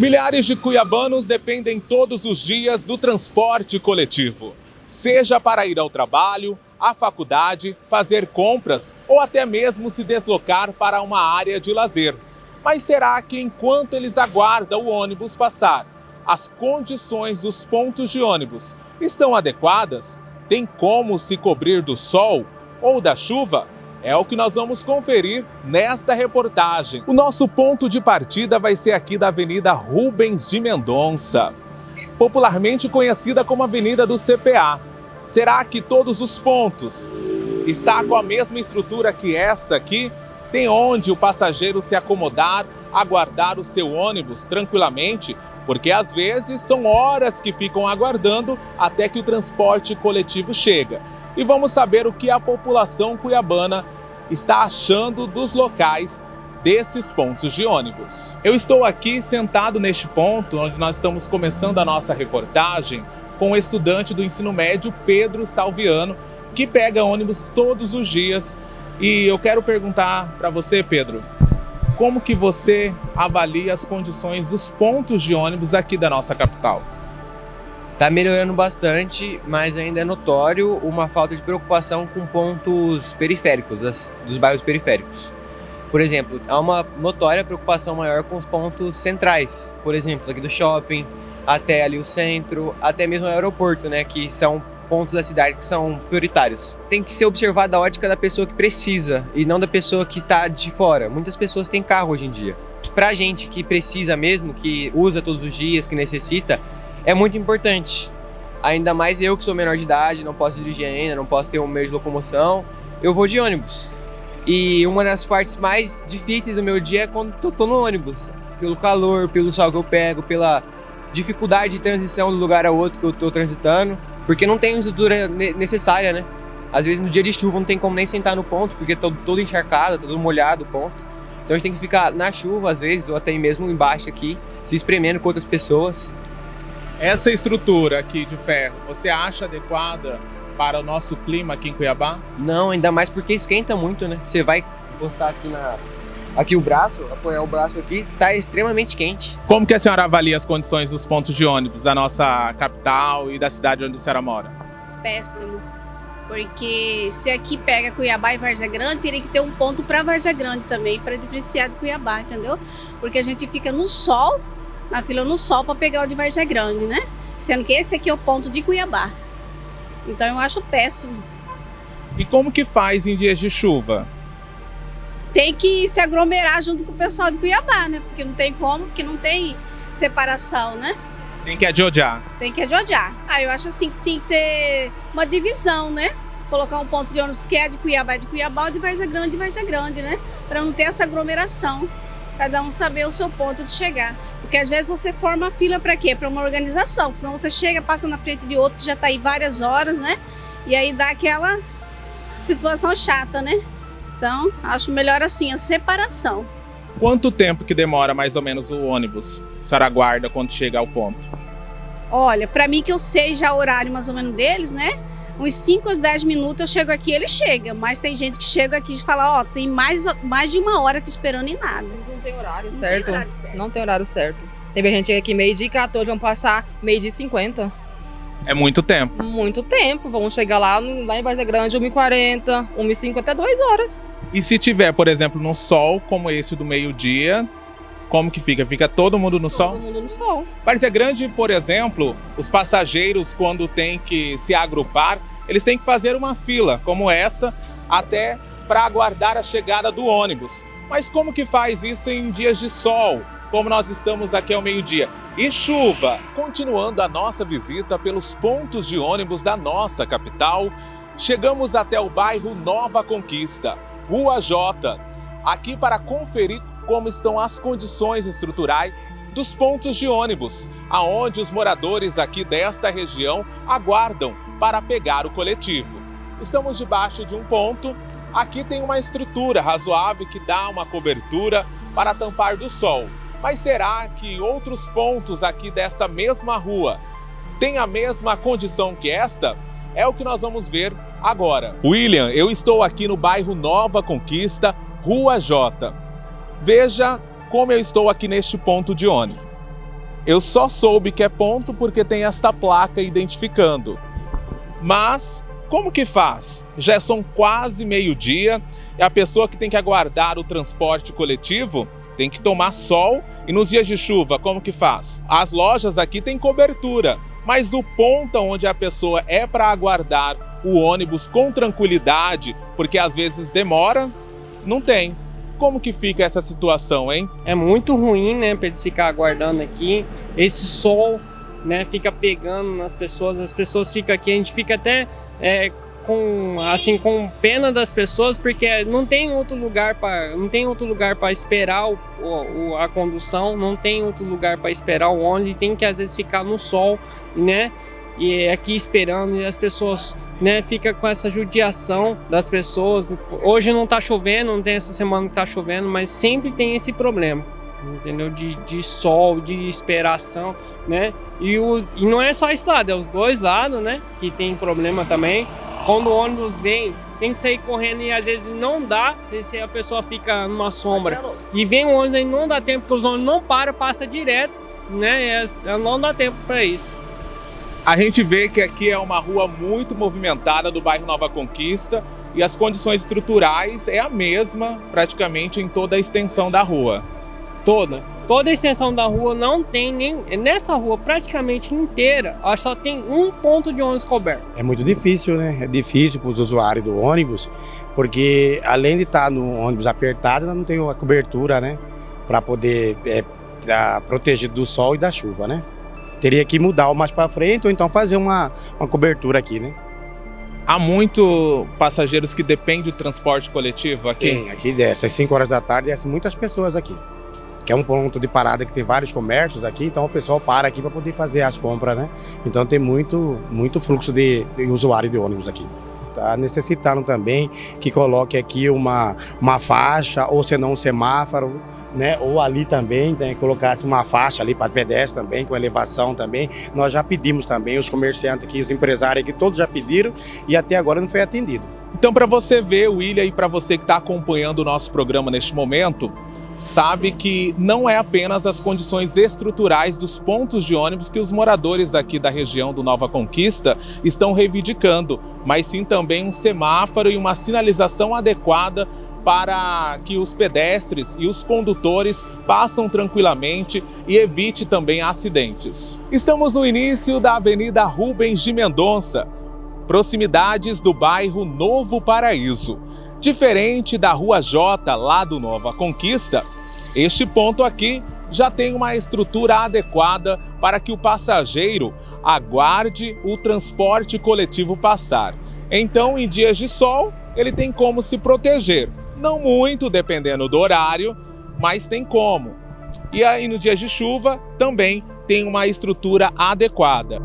Milhares de cuiabanos dependem todos os dias do transporte coletivo, seja para ir ao trabalho, à faculdade, fazer compras ou até mesmo se deslocar para uma área de lazer. Mas será que enquanto eles aguardam o ônibus passar, as condições dos pontos de ônibus estão adequadas? Tem como se cobrir do sol ou da chuva? É o que nós vamos conferir nesta reportagem. O nosso ponto de partida vai ser aqui da Avenida Rubens de Mendonça, popularmente conhecida como Avenida do CPA. Será que todos os pontos estão com a mesma estrutura que esta aqui? Tem onde o passageiro se acomodar, aguardar o seu ônibus tranquilamente? Porque às vezes são horas que ficam aguardando até que o transporte coletivo chega. E vamos saber o que a população cuiabana está achando dos locais desses pontos de ônibus. Eu estou aqui sentado neste ponto onde nós estamos começando a nossa reportagem com o estudante do ensino médio Pedro Salviano, que pega ônibus todos os dias. E eu quero perguntar para você, Pedro, como que você avalia as condições dos pontos de ônibus aqui da nossa capital? Tá melhorando bastante, mas ainda é notório uma falta de preocupação com pontos periféricos, dos bairros periféricos. Por exemplo, há uma notória preocupação maior com os pontos centrais, por exemplo, aqui do shopping, até ali o centro, até mesmo o aeroporto, né, que são pontos da cidade que são prioritários. Tem que ser observada a ótica da pessoa que precisa e não da pessoa que está de fora. Muitas pessoas têm carro hoje em dia. Pra gente que precisa mesmo, que usa todos os dias, que necessita, é muito importante. Ainda mais eu que sou menor de idade, não posso dirigir ainda, não posso ter um meio de locomoção, eu vou de ônibus. E uma das partes mais difíceis do meu dia é quando eu tô no ônibus. Pelo calor, pelo sol que eu pego, pela dificuldade de transição do lugar ao outro que eu tô transitando, porque não tem estrutura necessária, né? Às vezes no dia de chuva não tem como nem sentar no ponto, porque todo encharcado, todo molhado o ponto. Então a gente tem que ficar na chuva às vezes, ou até mesmo embaixo aqui, se espremendo com outras pessoas. Essa estrutura aqui de ferro, você acha adequada para o nosso clima aqui em Cuiabá? Não, ainda mais porque esquenta muito, né? Você vai encostar aqui o braço, apoiar o braço aqui, tá extremamente quente. Como que a senhora avalia as condições dos pontos de ônibus da nossa capital e da cidade onde a senhora mora? Péssimo, porque se aqui pega Cuiabá e Várzea Grande, teria que ter um ponto para Várzea Grande também, para diferenciar de Cuiabá, entendeu? Porque a gente fica no sol, na fila no sol para pegar o de Várzea Grande, né? Sendo que esse aqui é o ponto de Cuiabá. Então eu acho péssimo. E como que faz em dias de chuva? Tem que se aglomerar junto com o pessoal de Cuiabá, né? Porque não tem como, porque não tem separação, né? Tem que adiojar. Tem que adiojar. Eu acho assim que tem que ter uma divisão, né? Colocar um ponto de ônibus que é de Cuiabá, ou de Várzea Grande, né? Para não ter essa aglomeração. Cada um saber o seu ponto de chegar. Porque às vezes você forma a fila para quê? Para uma organização. Porque senão você chega, passa na frente de outro que já está aí várias horas, né? E aí dá aquela situação chata, né? Então, acho melhor assim, a separação. Quanto tempo que demora mais ou menos o ônibus? A senhora aguarda quando chega ao ponto? Olha, para mim que eu sei já o horário mais ou menos deles, né? Uns 5 ou 10 minutos eu chego aqui, ele chega. Mas tem gente que chega aqui e fala, tem mais de uma hora aqui esperando e nada. Não tem horário certo. Não tem horário certo. Teve gente aqui meio-dia e 14, vão passar meio-dia e 50. É muito tempo. Muito tempo. Vamos chegar lá em Várzea Grande, 1h40, 1h50, até 2 horas. E se tiver, por exemplo, num sol como esse do meio-dia, como que fica? Fica todo mundo no sol? Todo mundo no sol. Várzea Grande, por exemplo, os passageiros, quando têm que se agrupar, eles têm que fazer uma fila como esta, até para aguardar a chegada do ônibus. Mas como que faz isso em dias de sol, como nós estamos aqui ao meio-dia? E chuva? Continuando a nossa visita pelos pontos de ônibus da nossa capital, chegamos até o bairro Nova Conquista, Rua J, aqui para conferir como estão as condições estruturais dos pontos de ônibus, aonde os moradores aqui desta região aguardam para pegar o coletivo. Estamos debaixo de um ponto, aqui tem uma estrutura razoável que dá uma cobertura para tampar do sol. Mas será que outros pontos aqui desta mesma rua têm a mesma condição que esta? É o que nós vamos ver agora. William, eu estou aqui no bairro Nova Conquista, Rua J. Veja como eu estou aqui neste ponto de ônibus. Eu só soube que é ponto porque tem esta placa identificando. Mas como que faz? Já são quase meio-dia e a pessoa que tem que aguardar o transporte coletivo tem que tomar sol, e nos dias de chuva, como que faz? As lojas aqui têm cobertura, mas o ponto onde a pessoa é para aguardar o ônibus com tranquilidade, porque às vezes demora, não tem. Como que fica essa situação, hein? É muito ruim, né, para eles ficar aguardando aqui. Esse sol, né, fica pegando nas pessoas, as pessoas ficam aqui, a gente fica até com pena das pessoas, porque não tem outro lugar para esperar a condução, não tem outro lugar para esperar o ônibus, e tem que às vezes ficar no sol, né? E aqui esperando, e as pessoas, né, ficam com essa judiação das pessoas. Hoje não tá chovendo, não tem essa semana que tá chovendo, mas sempre tem esse problema, entendeu? De sol, de esperação, né? E não é só esse lado, é os dois lados, né, que tem problema também. Quando o ônibus vem, tem que sair correndo e às vezes não dá, se a pessoa fica numa sombra e vem o ônibus aí, não dá tempo, porque os ônibus não param, passa direto, né? Não dá tempo para isso. A gente vê que aqui é uma rua muito movimentada do bairro Nova Conquista e as condições estruturais é a mesma praticamente em toda a extensão da rua. Toda a extensão da rua não tem nem... Nessa rua praticamente inteira, só tem um ponto de ônibus coberto. É muito difícil, né? É difícil para os usuários do ônibus, porque além de estar no ônibus apertado, não tem a cobertura, né? Para poder estar protegido do sol e da chuva, né? Teria que mudar o mais para frente ou então fazer uma cobertura aqui, né? Há muitos passageiros que dependem do transporte coletivo aqui? Tem, aqui desce, às 5 horas da tarde, desce muitas pessoas aqui. Que é um ponto de parada que tem vários comércios aqui, então o pessoal para aqui para poder fazer as compras, né? Então tem muito fluxo de usuário de ônibus aqui. Tá necessitando também que coloque aqui uma faixa, ou senão um semáforo, né? Ou ali também, né, colocasse uma faixa ali para pedestre também, com elevação também. Nós já pedimos também, os comerciantes aqui, os empresários aqui, todos já pediram e até agora não foi atendido. Então, para você ver, William, e para você que está acompanhando o nosso programa neste momento, sabe que não é apenas as condições estruturais dos pontos de ônibus que os moradores aqui da região do Nova Conquista estão reivindicando, mas sim também um semáforo e uma sinalização adequada para que os pedestres e os condutores passem tranquilamente e evite também acidentes. Estamos no início da Avenida Rubens de Mendonça, proximidades do bairro Novo Paraíso. Diferente da Rua J, lá do Nova Conquista, este ponto aqui já tem uma estrutura adequada para que o passageiro aguarde o transporte coletivo passar. Então, em dias de sol, ele tem como se proteger. Não muito, dependendo do horário, mas tem como. E aí, nos dias de chuva, também tem uma estrutura adequada.